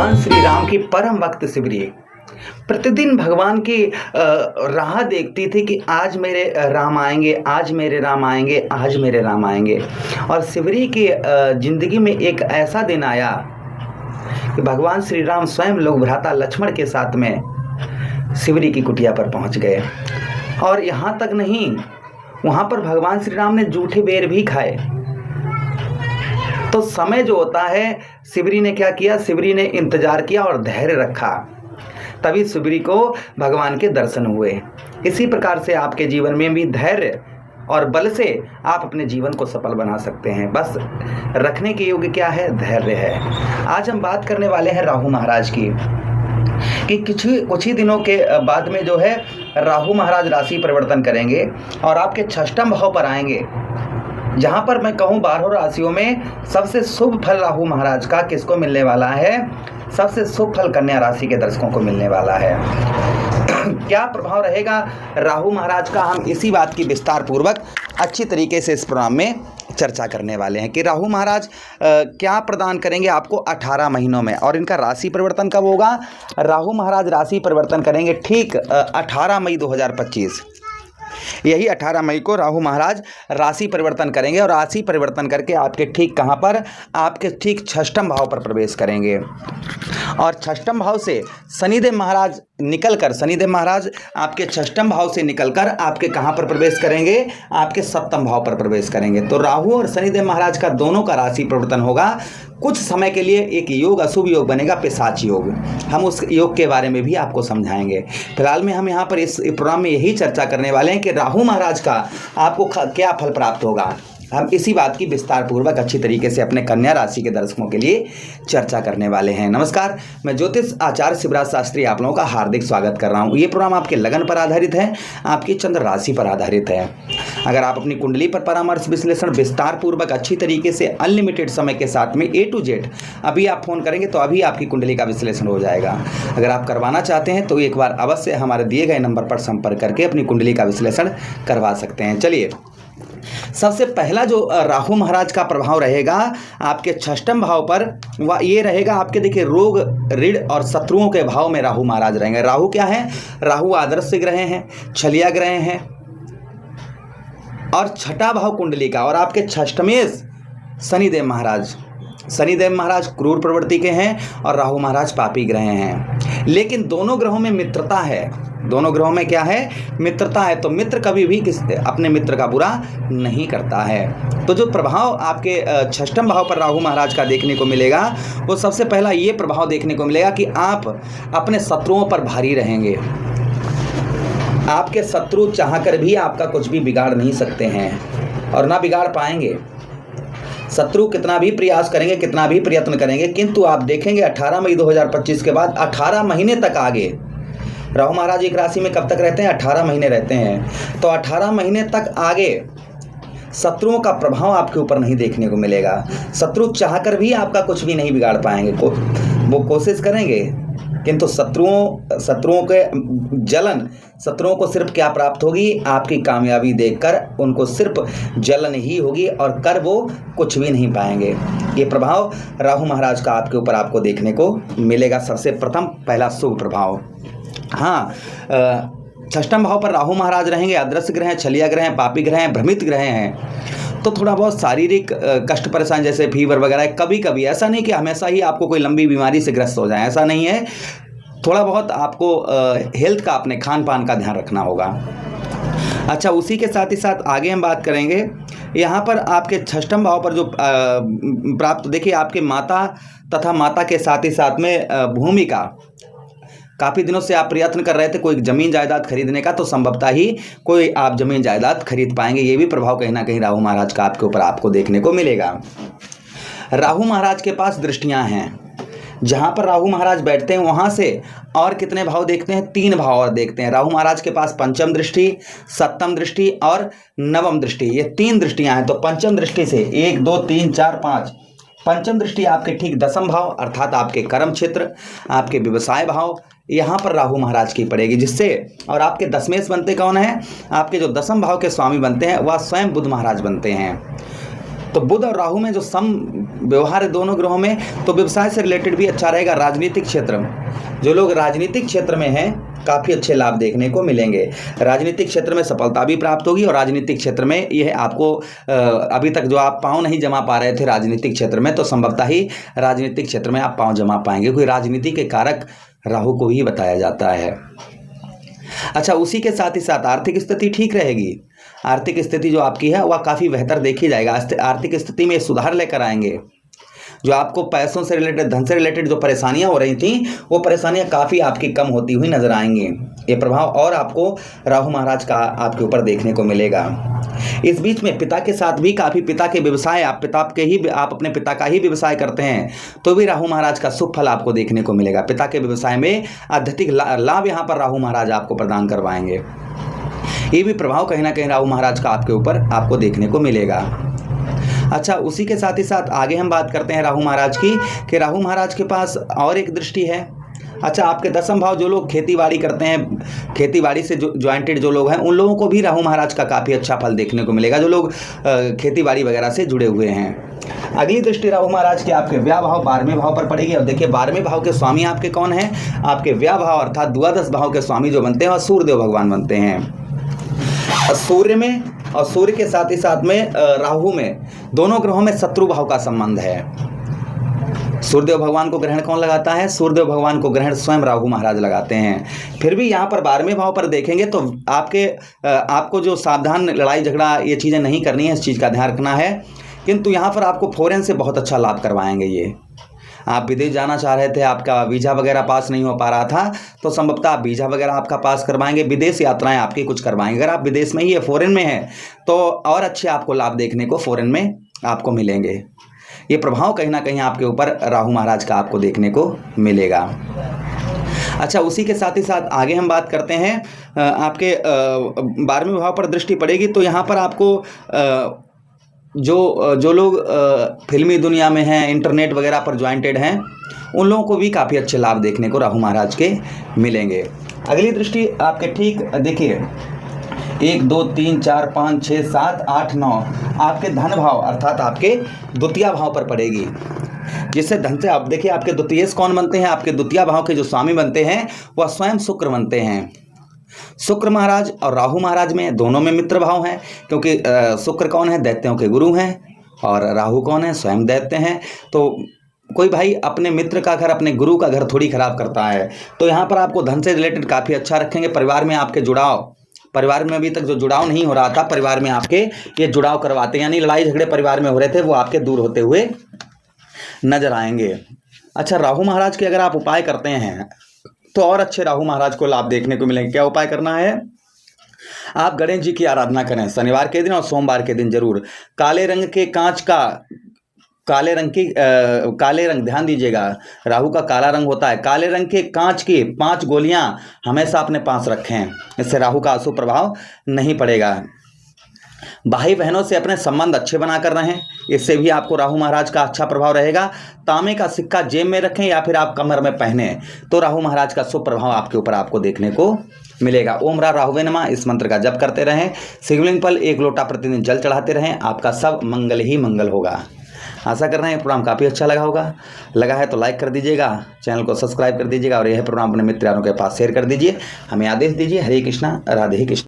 भगवान श्री राम की परम भक्त शिवरी प्रतिदिन भगवान की राह देखती थी कि आज मेरे राम आएंगे, आज मेरे राम आएंगे, आज मेरे राम आएंगे। और शिवरी की जिंदगी में एक ऐसा दिन आया कि भगवान श्री राम स्वयं लोग भ्राता लक्ष्मण के साथ में शिवरी की कुटिया पर पहुंच गए। और यहाँ तक नहीं, वहाँ पर भगवान श्री राम ने जूठे बेर भी खाए। तो समय जो होता है, शिवरी ने क्या किया, शिवरी ने इंतजार किया और धैर्य रखा, तभी शिवरी को भगवान के दर्शन हुए। इसी प्रकार से आपके जीवन में भी धैर्य और बल से आप अपने जीवन को सफल बना सकते हैं। बस रखने के योग्य क्या है, धैर्य है। आज हम बात करने वाले हैं राहु महाराज की कि कुछ ही दिनों के बाद में जो है राहु महाराज राशि परिवर्तन करेंगे और आपके षष्ठम भाव पर आएंगे, जहां पर मैं कहूं 12 राशियों में सबसे शुभ फल राहु महाराज का किसको मिलने वाला है, सबसे शुभ फल कन्या राशि के दर्शकों को मिलने वाला है। क्या प्रभाव रहेगा राहु महाराज का, हम इसी बात की विस्तार पूर्वक अच्छी तरीके से इस प्रोग्राम में चर्चा करने वाले हैं कि राहु महाराज क्या प्रदान करेंगे आपको 18 महीनों में। और इनका राशि परिवर्तन कब होगा, राहु महाराज राशि परिवर्तन करेंगे ठीक 18 मई 2025। यही 18 मई को राहु महाराज राशि परिवर्तन करेंगे और राशि परिवर्तन करके आपके ठीक कहाँ पर, आपके ठीक षष्ठम भाव पर प्रवेश करेंगे। और षष्ठम भाव से शनिदेव महाराज निकलकर, शनिदेव महाराज आपके षष्ठम भाव से निकलकर आपके कहाँ पर प्रवेश करेंगे, आपके सप्तम भाव पर प्रवेश करेंगे। तो राहु और शनिदेव महाराज का दोनों का राशि परिवर्तन होगा। कुछ समय के लिए एक योग, अशुभ योग बनेगा, पिशाच योग। हम उस योग के बारे में भी आपको समझाएंगे। फिलहाल में हम यहाँ पर इस प्रोग्राम में यही चर्चा करने वाले हैं कि राहु महाराज का आपको क्या फल प्राप्त होगा। हम इसी बात की विस्तार पूर्वक अच्छी तरीके से अपने कन्या राशि के दर्शकों के लिए चर्चा करने वाले हैं। नमस्कार, मैं ज्योतिष आचार्य शिवराज शास्त्री आप लोगों का हार्दिक स्वागत कर रहा हूं। ये प्रोग्राम आपके लगन पर आधारित है, आपकी चंद्र राशि पर आधारित है। अगर आप अपनी कुंडली पर परामर्श विश्लेषण विस्तार पूर्वक अच्छी तरीके से अनलिमिटेड समय के साथ में A to Z अभी आप फोन करेंगे तो अभी आपकी कुंडली का विश्लेषण हो जाएगा। अगर आप करवाना चाहते हैं तो एक बार अवश्य हमारे दिए गए नंबर पर संपर्क करके अपनी कुंडली का विश्लेषण करवा सकते हैं। चलिए, सबसे पहला जो राहु महाराज का प्रभाव रहेगा आपके षष्ठम भाव पर, वह ये रहेगा आपके, देखिए, रोग, ऋण और शत्रुओं के भाव में राहु महाराज रहेंगे। राहु क्या है, राहु आदर्श ग्रह हैं, छलिया ग्रह हैं और छठा भाव कुंडली का। और आपके षष्ठमेश शनिदेव महाराज, शनिदेव महाराज क्रूर प्रवृत्ति के हैं और राहु महाराज पापी ग्रह हैं। लेकिन दोनों ग्रहों में मित्रता है, दोनों ग्रहों में क्या है, मित्रता है। तो मित्र कभी भी अपने मित्र का बुरा नहीं करता है। तो जो प्रभाव आपके षष्ठम भाव पर राहु महाराज का देखने को मिलेगा, वो सबसे पहला ये प्रभाव देखने को मिलेगा कि आप अपने शत्रुओं पर भारी रहेंगे। आपके शत्रु चाहकर भी आपका कुछ भी बिगाड़ नहीं सकते हैं और ना बिगाड़ पाएंगे। शत्रु कितना भी प्रयास करेंगे, कितना भी प्रयत्न करेंगे, किंतु आप देखेंगे 18 मई 2025 के बाद 18 महीने तक आगे राहु महाराज एक राशि में कब तक रहते हैं, 18 महीने रहते हैं। तो 18 महीने तक आगे शत्रुओं का प्रभाव आपके ऊपर नहीं देखने को मिलेगा। शत्रु चाहकर भी आपका कुछ भी नहीं बिगाड़ पाएंगे। वो कोशिश करेंगे, किंतु शत्रुओं के जलन, शत्रुओं को सिर्फ क्या प्राप्त होगी, आपकी कामयाबी देखकर उनको सिर्फ जलन ही होगी और कर वो कुछ भी नहीं पाएंगे। ये प्रभाव राहु महाराज का आपके ऊपर आपको देखने को मिलेगा। सबसे प्रथम पहला शुभ प्रभाव। हाँ, षष्ठम भाव पर राहु महाराज रहेंगे, अदृश्य ग्रह हैं, छलिया ग्रह हैं, पापी ग्रह हैं, भ्रमित ग्रह हैं। तो थोड़ा बहुत शारीरिक कष्ट परेशान जैसे फीवर वगैरह, कभी कभी, ऐसा नहीं कि हमेशा ही आपको कोई लंबी बीमारी से ग्रस्त हो जाए, ऐसा नहीं है। थोड़ा बहुत आपको हेल्थ का, अपने खान पान का ध्यान रखना होगा। अच्छा, उसी के साथ ही साथ आगे हम बात करेंगे यहाँ पर आपके षष्ठम भाव पर जो प्राप्त, देखिए, आपके माता तथा माता के साथ ही साथ में भूमि का, काफ़ी दिनों से आप प्रयत्न कर रहे थे कोई ज़मीन जायदाद खरीदने का, तो संभवतः ही कोई आप ज़मीन जायदाद खरीद पाएंगे। ये भी प्रभाव कहीं ना कहीं राहु महाराज का आपके ऊपर आपको देखने को मिलेगा। राहु महाराज के पास दृष्टियां हैं, जहां पर राहु महाराज बैठते हैं वहां से और कितने भाव देखते हैं, 3 भाव और देखते हैं। राहु महाराज के पास पंचम दृष्टि, सप्तम दृष्टि और नवम दृष्टि, ये 3 दृष्टियां हैं। तो पंचम दृष्टि से 1 2 3 4 5, पंचम दृष्टि आपके ठीक दसम भाव अर्थात आपके कर्म क्षेत्र, आपके व्यवसाय भाव, यहाँ पर राहु महाराज की पड़ेगी, जिससे, और आपके दशमेश बनते कौन है, आपके जो दसम भाव के स्वामी बनते हैं वह स्वयं बुध महाराज बनते हैं। तो बुध और राहु में जो सम व्यवहार है दोनों ग्रहों में, तो व्यवसाय से रिलेटेड भी अच्छा रहेगा। राजनीतिक क्षेत्र में जो लोग राजनीतिक क्षेत्र में हैं काफ़ी अच्छे लाभ देखने को मिलेंगे। राजनीतिक क्षेत्र में सफलता भी प्राप्त होगी और राजनीतिक क्षेत्र में यह आपको अभी तक जो आप पाँव नहीं जमा पा रहे थे राजनीतिक क्षेत्र में, तो संभवतः ही राजनीतिक क्षेत्र में आप पाँव जमा पाएंगे, क्योंकि राजनीति के कारक राहु को ही बताया जाता है। अच्छा, उसी के साथ ही साथ आर्थिक स्थिति ठीक रहेगी। आर्थिक स्थिति जो आपकी है वह काफ़ी बेहतर देखी जाएगा। आर्थिक स्थिति में सुधार लेकर आएंगे। जो आपको पैसों से रिलेटेड, धन से रिलेटेड जो परेशानियां हो रही थी, वो परेशानियां काफ़ी आपकी कम होती हुई नजर आएंगी। ये प्रभाव और आपको राहु महाराज का आपके ऊपर देखने को मिलेगा। इस बीच में पिता के साथ भी काफ़ी, पिता के व्यवसाय, आप अपने पिता का ही व्यवसाय करते हैं तो भी राहु महाराज का शुभ फल आपको देखने को मिलेगा। पिता के व्यवसाय में अत्यधिक लाभ यहाँ पर राहु महाराज आपको प्रदान करवाएंगे। ये भी प्रभाव कहीं ना कहीं राहु महाराज का आपके ऊपर आपको देखने को मिलेगा। अच्छा, उसी के साथ ही साथ आगे हम बात करते हैं राहु महाराज की, कि राहु महाराज के पास और एक दृष्टि है। अच्छा, आपके दसम भाव, जो लोग खेतीबाड़ी करते हैं, खेतीबाड़ी से ज्वाइंटेड जो लोग हैं, उन लोगों को भी राहु महाराज का काफ़ी अच्छा फल देखने को मिलेगा, जो लोग खेतीबाड़ी वगैरह से जुड़े हुए हैं। अगली दृष्टि राहु महाराज की आपके व्यय भाव 12वें भाव पर पड़ेगी। अब देखिए 12वें भाव के स्वामी आपके कौन हैं? आपके व्यय भाव अर्थात द्वादश भाव के स्वामी जो बनते हैं वह सूर्यदेव भगवान बनते हैं। सूर्य में और सूर्य के साथ ही साथ में राहु में, दोनों ग्रहों में शत्रु भाव का संबंध है। सूर्यदेव भगवान को ग्रहण कौन लगाता है? सूर्यदेव भगवान को ग्रहण स्वयं राहु महाराज लगाते हैं। फिर भी यहाँ पर 12वें भाव पर देखेंगे तो आपको जो सावधान, लड़ाई झगड़ा ये चीज़ें नहीं करनी है, इस चीज़ का ध्यान रखना है। किंतु यहाँ पर आपको फॉरेन से बहुत अच्छा लाभ करवाएंगे। ये आप विदेश जाना चाह रहे थे, आपका वीज़ा वगैरह पास नहीं हो पा रहा था, तो संभवतः आप वीज़ा वगैरह आपका पास करवाएंगे। विदेश यात्राएं आपकी कुछ करवाएंगे। अगर आप विदेश में ही है, फॉरेन में है, तो और अच्छे आपको लाभ देखने को फॉरेन में आपको मिलेंगे। ये प्रभाव कहीं ना कहीं आपके ऊपर राहु महाराज का आपको देखने को मिलेगा। अच्छा, उसी के साथ ही साथ आगे हम बात करते हैं, आपके 12वें भाव पर दृष्टि पड़ेगी तो यहाँ पर आपको जो लोग फिल्मी दुनिया में हैं, इंटरनेट वगैरह पर ज्वाइंटेड हैं, उन लोगों को भी काफ़ी अच्छे लाभ देखने को राहु महाराज के मिलेंगे। अगली दृष्टि आपके ठीक देखिए 1 2 3 4 5 6 7 8 9 आपके धन भाव अर्थात आपके द्वितीय भाव पर पड़ेगी, जिससे धन से आप देखिए आपके द्वितीय कौन बनते हैं? आपके द्वितीय भाव के जो स्वामी बनते हैं वह स्वयं शुक्र बनते हैं। शुक्र महाराज और राहु महाराज में दोनों में मित्र भाव हैं, क्योंकि शुक्र कौन है? दैत्यों के गुरु हैं, और राहु कौन है? स्वयं दैत्य हैं। तो कोई भाई अपने मित्र का घर, अपने गुरु का घर थोड़ी खराब करता है। तो यहाँ पर आपको धन से रिलेटेड काफ़ी अच्छा रखेंगे। परिवार में आपके जुड़ाव, परिवार में अभी तक जो जुड़ाव नहीं हो रहा था, परिवार में आपके ये जुड़ाव करवाते हैं, यानी लड़ाई झगड़े परिवार में हो रहे थे वो आपके दूर होते हुए नजर आएंगे। अच्छा, राहु महाराज के अगर आप उपाय करते हैं तो और अच्छे राहु महाराज को लाभ देखने को मिलेंगे। क्या उपाय करना है? आप गणेश जी की आराधना करें शनिवार के दिन और सोमवार के दिन जरूर। काले रंग के कांच का, काले रंग ध्यान दीजिएगा, राहु का काला रंग होता है। काले रंग के कांच की 5 गोलियां हमेशा अपने पास रखें, इससे राहु का अशुभ प्रभाव नहीं पड़ेगा। भाई बहनों से अपने संबंध अच्छे बनाकर रहें, इससे भी आपको राहु महाराज का अच्छा प्रभाव रहेगा। तांबे का सिक्का जेब में रखें या फिर आप कमर में पहने, तो राहु महाराज का शुभ प्रभाव आपके ऊपर आपको देखने को मिलेगा। ओम रा राहुवे नमः इस मंत्र का जप करते रहें। शिवलिंग पर 1 लोटा प्रतिदिन जल चढ़ाते रहें। आपका सब मंगल ही मंगल होगा। आशा कर रहे हैं प्रोग्राम काफ़ी अच्छा लगा है तो लाइक कर दीजिएगा, चैनल को सब्सक्राइब कर दीजिएगा और यह प्रोग्राम अपने मित्रों के पास शेयर कर दीजिए। हमें आदेश दीजिए। हरे कृष्णा, राधे कृष्ण।